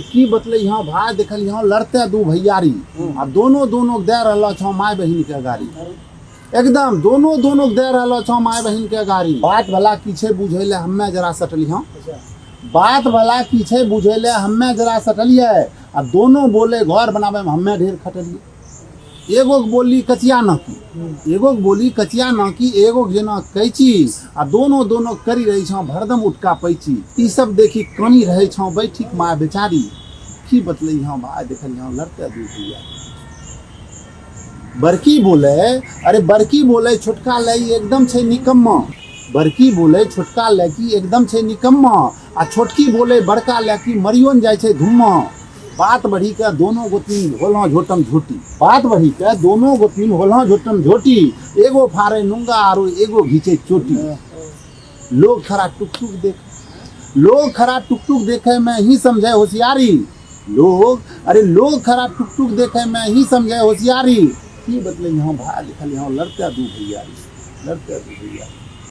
की बतले यहाँ भाई देखल यहाँ लड़ते दू भैयारी आ दोनों दे रहा छो माय बहन के गाड़ी एकदम दोनों दे रहा छो माय बहन के गाड़ी बात भला की छे बुझेले हमें जरा सटली हाँ बात भला की छे बुझेले हमें जरा सटलिए आ दोनों बोले घर बनावे में हमें ढेर खटलिए एगो बोली कचिया न की एगो बोली कचिया न की एगो जेना कैची आ दोनों करी रही छौ भरदम उठका पैची ई सब देखी कनी रहे छौ बैठी माय बेचारी की बतले यहाँ भाई देखल यहाँ लड़ते दू भैया बड़की बोले अरे बड़की बोले छोटका लई एकदम छे निकम्मा बड़की बोले छोटका लड़की एकदम छे निकम्मा आ छोटकी बोले बड़का लड़की मरियोन जाय छे धुम्मा बात बढ़ी के दोनों गोतनी होलहा झोटम झोटी बात बढ़ी के दोनों गोतनी होलहा झोटम झोटी एगो फारे नुंगा आरो एगो घीचे चोटी लोग खड़ा लोग खड़ा टुक देखे में ही समझे होशियारी लोग खड़ा टुक देखे में ही समझे होशियारी की बतले यहाँ भाई लिखल यहाँ लड़ते दू भैया